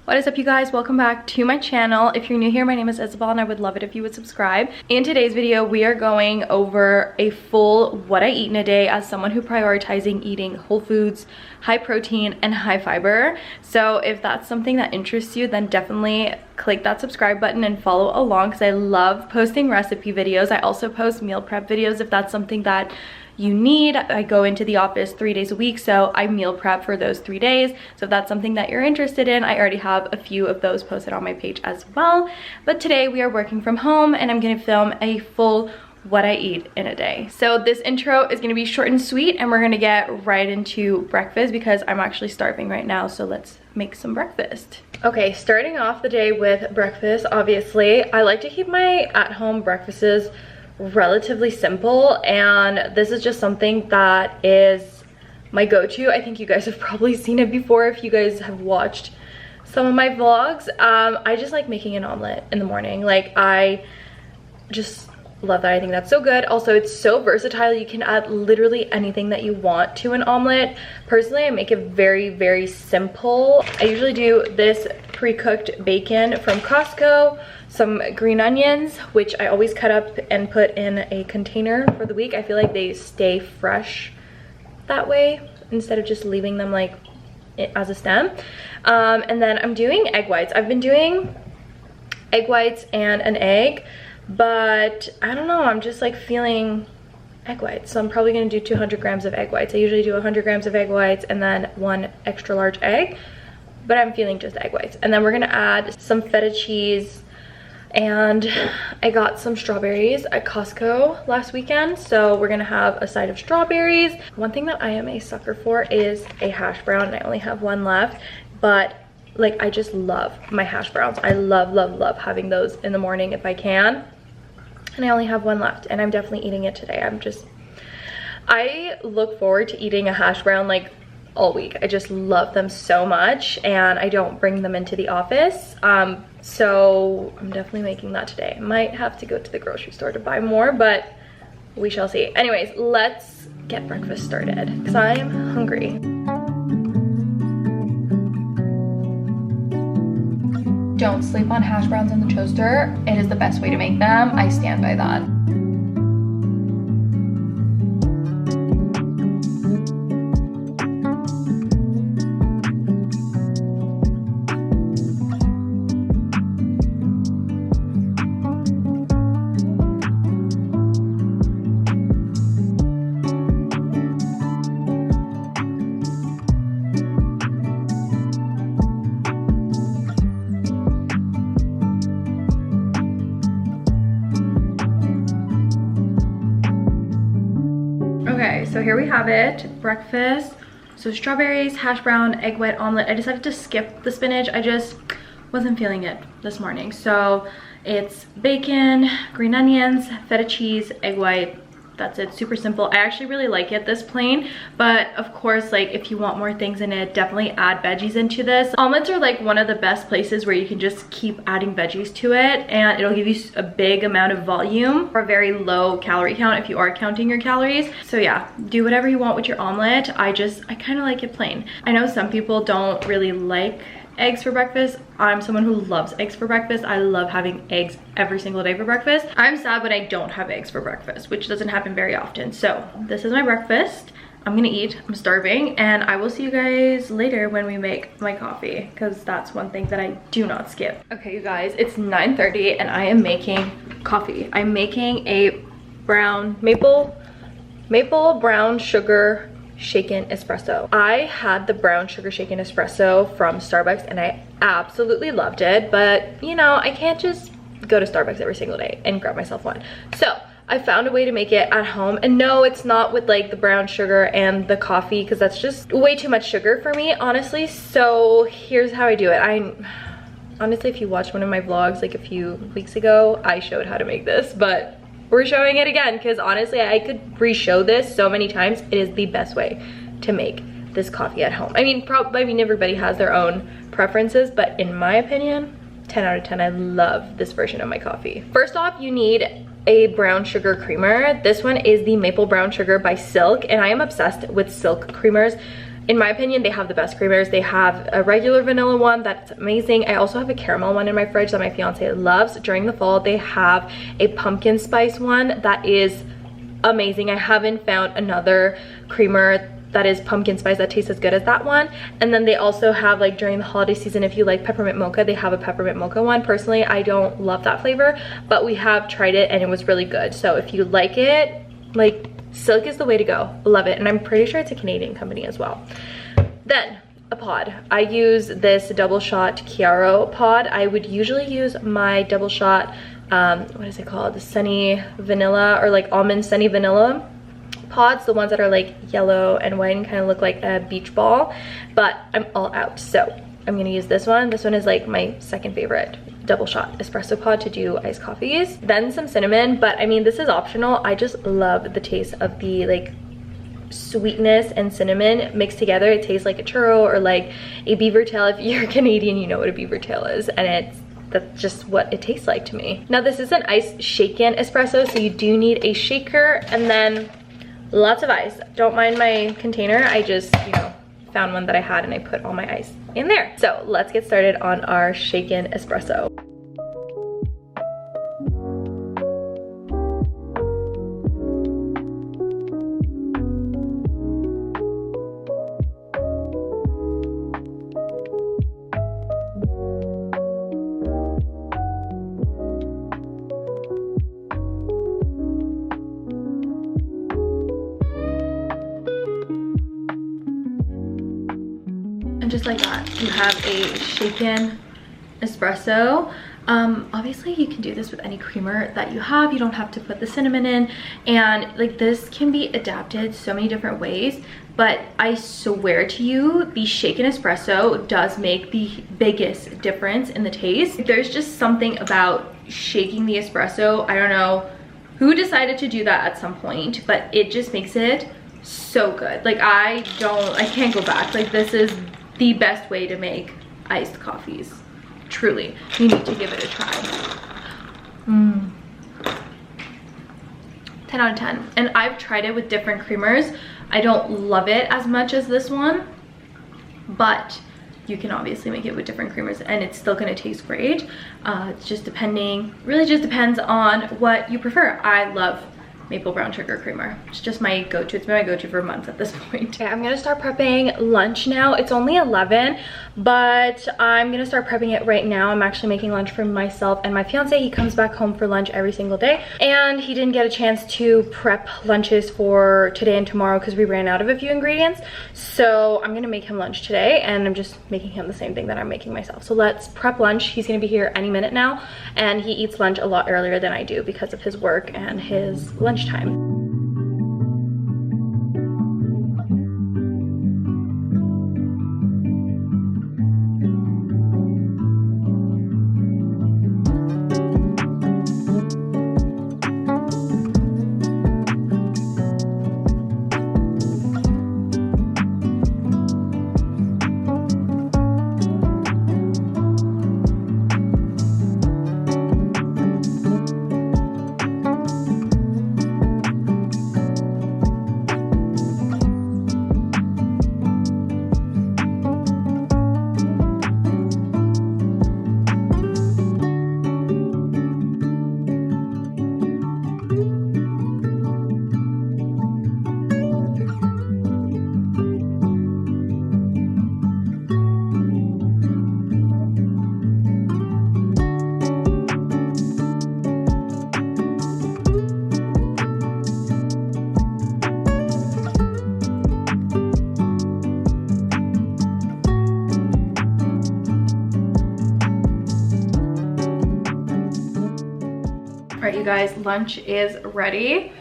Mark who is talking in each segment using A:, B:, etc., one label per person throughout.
A: What is up, you guys? Welcome back to my channel. If you're new here, my name is Isabel and I would love it if you would subscribe. In today's video, we are going over a full what I eat in a day as someone who prioritizing eating whole foods, high protein, and high fiber. So if that's something that interests you, then definitely click that subscribe button and follow along because I love posting recipe videos. I also post meal prep videos if that's something that you need. I go into the office 3 days a week, so I meal prep for those 3 days. So if that's something that you're interested in, I already have a few of those posted on my page as well. But today we are working from home and I'm gonna film a full what I eat in a day. So this intro is gonna be short and sweet and we're gonna get right into breakfast because I'm actually starving right now, so let's make some breakfast. Okay, starting off the day with breakfast, obviously, I like to keep my at-home breakfasts relatively simple, and this is just something that is my go-to. I think you guys have probably seen it before if you guys have watched some of my vlogs. I just like making an omelet in the morning. Like, I just love that. I think that's so good. Also, it's so versatile. You can add literally anything that you want to an omelet. Personally, I make it very, very simple. I usually do this pre-cooked bacon from Costco, some green onions, which I always cut up and put in a container for the week. I feel like they stay fresh that way instead of just leaving them like as a stem. And then I'm doing egg whites. I've been doing egg whites and an egg, but I don't know, I'm just like feeling egg whites, so I'm probably gonna do 200 grams of egg whites. I usually do 100 grams of egg whites and then 1 extra large egg, but I'm feeling just egg whites. And then we're gonna add some feta cheese, and I got some strawberries at Costco last weekend, so we're gonna have a side of strawberries. One thing that I am a sucker for is a hash brown, and I only have one left, but like, I just love my hash browns. I love, love, love having those in the morning if I can. And I only have one left, and I'm definitely eating it today. I look forward to eating a hash brown like all week. I just love them so much, and I don't bring them into the office. So I'm definitely making that today. I might have to go to the grocery store to buy more, but we shall see. Anyways, let's get breakfast started because I'm hungry. Don't sleep on hash browns in the toaster. It is the best way to make them. I stand by that. Okay, so here we have it, breakfast. So strawberries, hash brown, egg white omelet. I decided to skip the spinach. I just wasn't feeling it this morning. So it's bacon, green onions, feta cheese, egg white. That's it, super simple. I actually really like it this plain, but of course, like, if you want more things in it, definitely add veggies into this. Omelets are like one of the best places where you can just keep adding veggies to it, and it'll give you a big amount of volume for a very low calorie count if you are counting your calories. So yeah, do whatever you want with your omelet. I kind of like it plain. I know some people don't really like eggs for breakfast. I'm someone who loves eggs for breakfast. I love having eggs every single day for breakfast. I'm sad when I don't have eggs for breakfast, which doesn't happen very often. So this is my breakfast. I'm gonna eat, I'm starving, and I will see you guys later when we make my coffee, because that's one thing that I do not skip. Okay, you guys, it's 9:30 and I am making coffee. I'm making a maple brown sugar shaken espresso. I had the brown sugar shaken espresso from Starbucks and I absolutely loved it, but you know, I can't just go to Starbucks every single day and grab myself one. So I found a way to make it at home, and no, it's not with like the brown sugar and the coffee because that's just way too much sugar for me, honestly. So here's how I do it. Honestly, if you watched one of my vlogs like a few weeks ago, I showed how to make this, but we're showing it again because honestly, I could re-show this so many times. It is the best way to make this coffee at home. I mean, everybody has their own preferences, but in my opinion, 10 out of 10, I love this version of my coffee. First off, you need a brown sugar creamer. This one is the Maple Brown Sugar by Silk, and I am obsessed with Silk creamers. in my opinion, they have the best creamers. They have a regular vanilla one that's amazing. I also have a caramel one in my fridge that my fiance loves. During the fall, they have a pumpkin spice one that is amazing. I haven't found another creamer that is pumpkin spice that tastes as good as that one. And then they also have, like, during the holiday season, if you like peppermint mocha, they have a peppermint mocha one. Personally, I don't love that flavor, but we have tried it and it was really good. So if you like it, like, Silk is the way to go. Love it. And I'm pretty sure it's a Canadian company as well. Then a pod. I use this double shot Chiaro pod. I would usually use my double shot what is it called, sunny vanilla, or like almond sunny vanilla pods, the ones that are like yellow and white and kind of look like a beach ball, but I'm all out, so I'm gonna use this one. This one is like my second favorite double shot espresso pod to do iced coffees. Then some cinnamon, but I mean, this is optional. I just love the taste of the like sweetness and cinnamon mixed together. It tastes like a churro or like a beaver tail. If you're Canadian, you know what a beaver tail is, and that's just what it tastes like to me. Now this is an ice shaken espresso, so you do need a shaker, and then lots of ice. Don't mind my container. I just, you know, found one that I had and I put all my ice in there. So let's get started on our shaken espresso. And just like that, you have a shaken espresso. Obviously you can do this with any creamer that you have. You don't have to put the cinnamon in, and like this can be adapted so many different ways, but I swear to you, the shaken espresso does make the biggest difference in the taste. There's just something about shaking the espresso. I don't know who decided to do that at some point, but it just makes it so good. Like I can't go back. Like this is the best way to make iced coffees. Truly, you need to give it a try. 10 out of 10. And I've tried it with different creamers. I don't love it as much as this one, but you can obviously make it with different creamers and it's still gonna taste great. It's just really just depends on what you prefer. I love maple brown sugar creamer. It's just my go-to. It's been my go-to for months at this point. Okay, I'm gonna start prepping lunch now. It's only 11, but I'm gonna start prepping it right now. I'm actually making lunch for myself and my fiance. He comes back home for lunch every single day, and he didn't get a chance to prep lunches for today and tomorrow because we ran out of a few ingredients. So I'm gonna make him lunch today, and I'm just making him the same thing that I'm making myself. So let's prep lunch. He's gonna be here any minute now, and he eats lunch a lot earlier than I do because of his work and his lunchtime. All right, you guys, lunch is ready.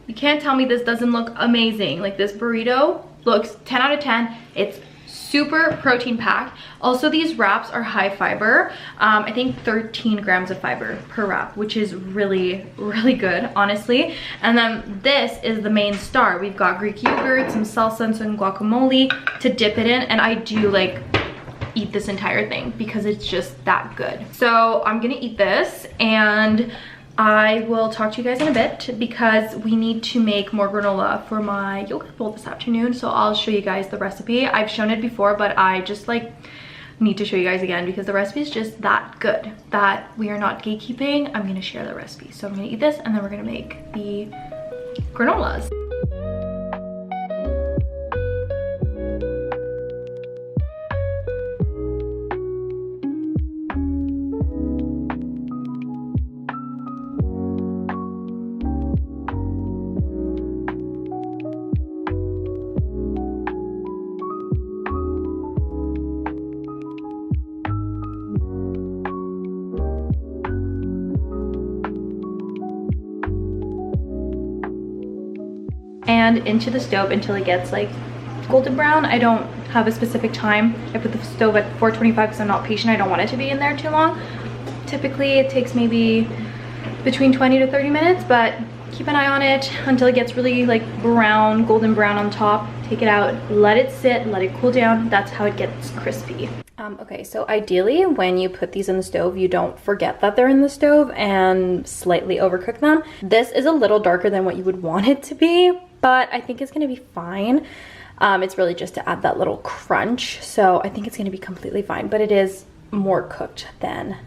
A: You can't tell me this doesn't look amazing. Like, this burrito looks 10 out of 10. It's super protein packed. Also, these wraps are high fiber. I think 13 grams of fiber per wrap, which is really, really good, honestly. And then this is the main star. We've got Greek yogurt, some salsa, and some guacamole to dip it in. And I do like eat this entire thing because it's just that good. So I'm gonna eat this, and I will talk to you guys in a bit because we need to make more granola for my yogurt bowl this afternoon. So I'll show you guys the recipe. I've shown it before, but I just like need to show you guys again because the recipe is just that good that we are not gatekeeping. I'm gonna share the recipe. So I'm gonna eat this and then we're gonna make the granolas. And into the stove until it gets like golden brown. I don't have a specific time. I put the stove at 425 because I'm not patient. I don't want it to be in there too long. Typically it takes maybe between 20 to 30 minutes, but keep an eye on it until it gets really like brown, golden brown on top. Take it out, let it sit, let it cool down. That's how it gets crispy. Okay, so ideally when you put these in the stove, you don't forget that they're in the stove and slightly overcook them. This is a little darker than what you would want it to be, but I think it's gonna be fine. It's really just to add that little crunch, so I think it's gonna be completely fine, but it is more cooked than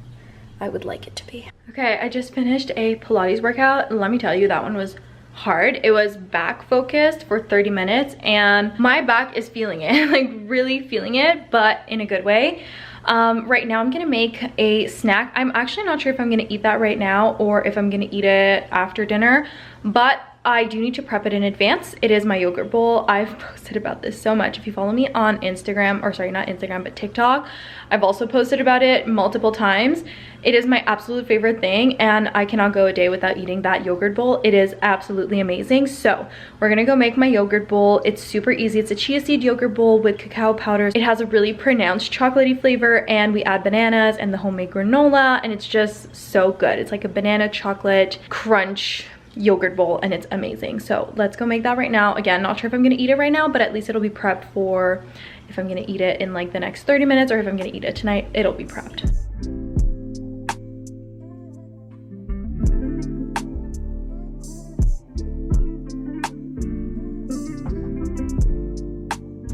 A: I would like it to be. Okay, I just finished a Pilates workout, and let me tell you, that one was hard. It was back focused for 30 minutes and my back is feeling it, like really feeling it, but in a good way. Right now I'm gonna make a snack. I'm actually not sure if I'm gonna eat that right now or if I'm gonna eat it after dinner, but I do need to prep it in advance. It is my yogurt bowl. I've posted about this so much. If you follow me on Instagram, or sorry, not Instagram, but TikTok, I've also posted about it multiple times. It is my absolute favorite thing and I cannot go a day without eating that yogurt bowl. It is absolutely amazing. So we're gonna go make my yogurt bowl. It's super easy. It's a chia seed yogurt bowl with cacao powders. It has a really pronounced chocolatey flavor and we add bananas and the homemade granola and it's just so good. It's like a banana chocolate crunch yogurt bowl and it's amazing. So let's go make that right now. Again, not sure if I'm gonna eat it right now, but at least it'll be prepped for if I'm gonna eat it in like the next 30 minutes or if I'm gonna eat it tonight, it'll be prepped.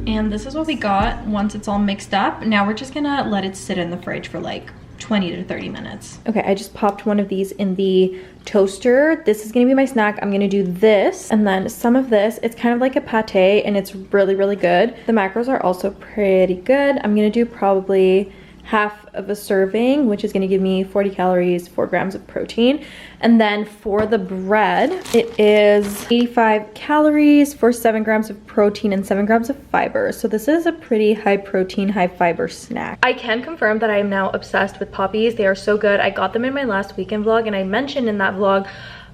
A: And this is what we got once it's all mixed up. Now we're just gonna let it sit in the fridge for like 20 to 30 minutes. Okay, I just popped one of these in the toaster. This is gonna be my snack. I'm gonna do this and then some of this. It's kind of like a pate and it's really, really good. The macros are also pretty good. I'm gonna do probably half of a serving, which is gonna give me 40 calories, 4 grams of protein. And then for the bread, it is 85 calories for 7 grams of protein and 7 grams of fiber. So this is a pretty high protein, high fiber snack. I can confirm that I am now obsessed with poppies. They are so good. I got them in my last weekend vlog and I mentioned in that vlog,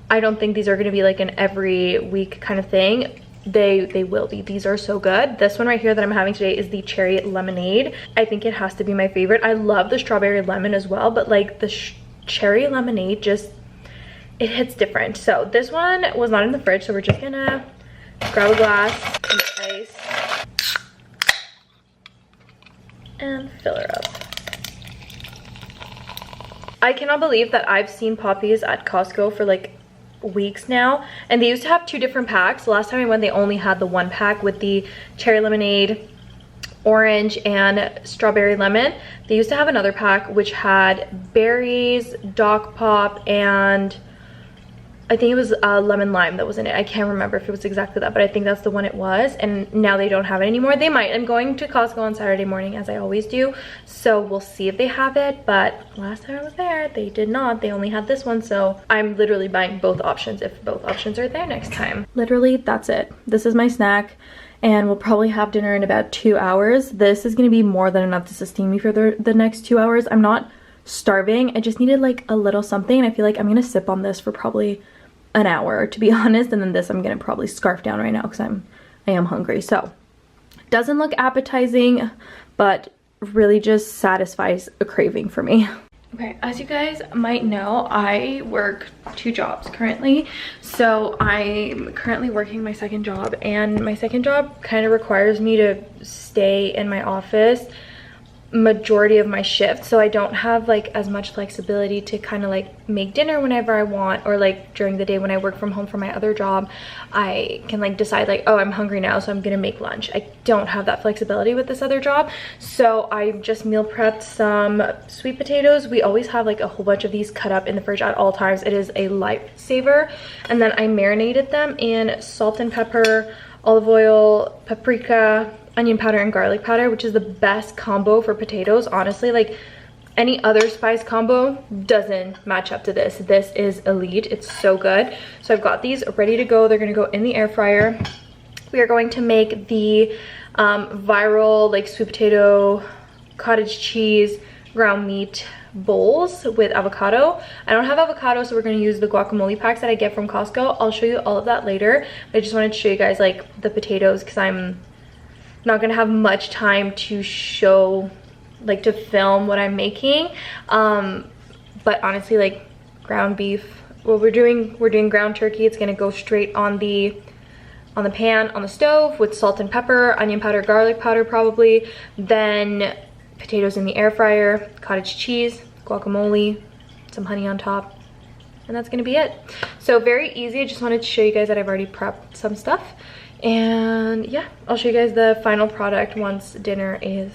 A: I don't think these are gonna be like an every week kind of thing. They will be. These are so good. This one right here that I'm having today is the cherry lemonade. I think it has to be my favorite. I love the strawberry lemon as well, but like the cherry lemonade just, it hits different. So this one was not in the fridge, so we're just gonna grab a glass and ice and fill her up. I cannot believe that I've seen poppies at Costco for like weeks now, and they used to have 2 different packs. The last time I went, they only had the 1 pack with the cherry lemonade, orange, and strawberry lemon. They used to have another pack which had berries, Doc Pop, and I think it was lemon lime that was in it. I can't remember if it was exactly that, but I think that's the one it was. And now they don't have it anymore. They might. I'm going to Costco on Saturday morning as I always do, so we'll see if they have it. But last time I was there, they did not. They only had this one, so I'm literally buying both options if both options are there next time. Literally, that's it. This is my snack, and we'll probably have dinner in about 2 hours. This is going to be more than enough to sustain me for the next 2 hours. I'm not starving. I just needed like a little something, and I feel like I'm going to sip on this for probably an hour, to be honest, and then this I'm gonna probably scarf down right now because I am hungry. So doesn't look appetizing, but really just satisfies a craving for me. Okay, as you guys might know, I work 2 jobs currently. So I'm currently working my second job, and my second job kind of requires me to stay in my office majority of my shift, so I don't have like as much flexibility to kind of like make dinner whenever I want, or like during the day when I work from home for my other job, I can like decide like, oh, I'm hungry now, so I'm gonna make lunch. I don't have that flexibility with this other job, so I just meal prepped some sweet potatoes. We always have like a whole bunch of these cut up in the fridge at all times. It is a lifesaver. And then I marinated them in salt and pepper, olive oil, paprika, onion powder, and garlic powder, which is the best combo for potatoes. Honestly, like any other spice combo doesn't match up to this. This is elite. It's so good. So I've got these ready to go. They're gonna go in the air fryer. We are going to make the viral like sweet potato, cottage cheese, ground meat bowls with avocado. I don't have avocado, so we're going to use the guacamole packs that I get from Costco. I'll show you all of that later. I just wanted to show you guys like the potatoes because I'm not gonna have much time to show, like to film what I'm making. But honestly, like ground beef, well, we're doing ground turkey. It's gonna go straight on the pan on the stove with salt and pepper, onion powder, garlic powder probably. Then potatoes in the air fryer, cottage cheese, guacamole, some honey on top, and that's gonna be it. So very easy. I just wanted to show you guys that I've already prepped some stuff. And yeah, I'll show you guys the final product once dinner is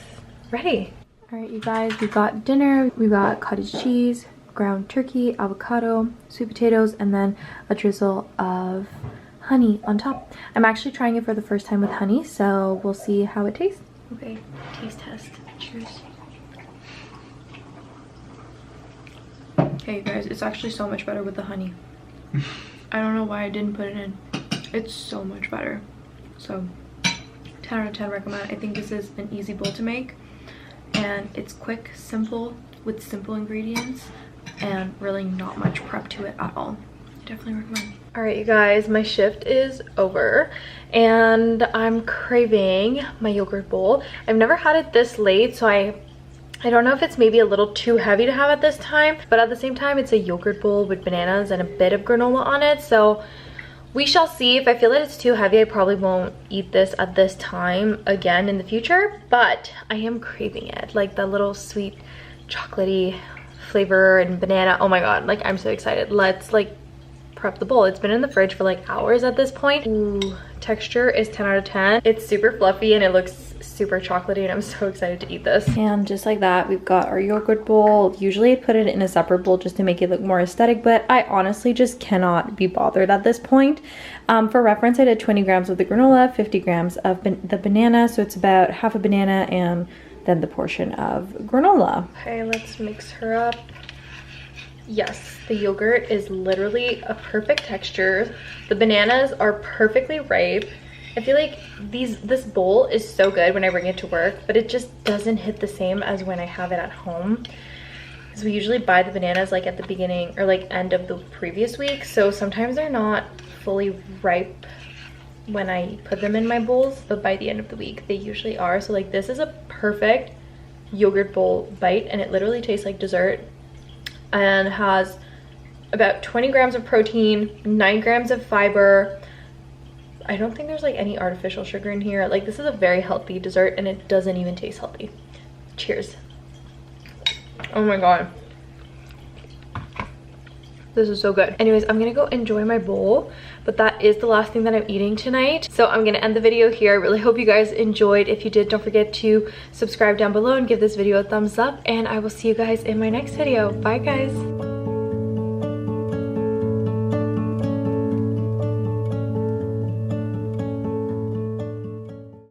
A: ready. All right, you guys, we got dinner. We got cottage cheese, ground turkey, avocado, sweet potatoes, and then a drizzle of honey on top. I'm actually trying it for the first time with honey, so we'll see how it tastes. Okay, taste test. Cheers. Okay, you guys, it's actually so much better with the honey. I don't know why I didn't put it in. It's so much better. So 10 out of 10 recommend. I think this is an easy bowl to make, and it's quick, simple, with simple ingredients, and really not much prep to it at all. Definitely recommend. All right, you guys, my shift is over and I'm craving my yogurt bowl. I've never had it this late, so I don't know if it's maybe a little too heavy to have at this time, but at the same time, it's a yogurt bowl with bananas and a bit of granola on it, so we shall see. If I feel that it's too heavy, I probably won't eat this at this time again in the future, but I am craving it. Like the little sweet chocolatey flavor and banana. Oh my god, like I'm so excited. Let's like prep the bowl. It's been in the fridge for like hours at this point. Ooh, texture is 10 out of 10. It's super fluffy and it looks super chocolatey, and I'm so excited to eat this. And just like that, we've got our yogurt bowl. Usually I put it in a separate bowl just to make it look more aesthetic, but I honestly just cannot be bothered at this point. For reference, I did 20 grams of the granola, 50 grams of the banana, so it's about half a banana and then the portion of granola. Okay, let's mix her up. Yes, the yogurt is literally a perfect texture. The bananas are perfectly ripe. I feel like this bowl is so good when I bring it to work, but it just doesn't hit the same as when I have it at home. Because we usually buy the bananas like at the beginning or like end of the previous week, so sometimes they're not fully ripe when I put them in my bowls, but by the end of the week they usually are. So like this is a perfect yogurt bowl bite, and it literally tastes like dessert and has about 20 grams of protein, 9 grams of fiber. I don't think there's like any artificial sugar in here. Like this is a very healthy dessert and it doesn't even taste healthy. Cheers. Oh my god. This is so good. Anyways, I'm gonna go enjoy my bowl, but that is the last thing that I'm eating tonight. So I'm gonna end the video here. I really hope you guys enjoyed. If you did, don't forget to subscribe down below and give this video a thumbs up, and I will see you guys in my next video. Bye guys.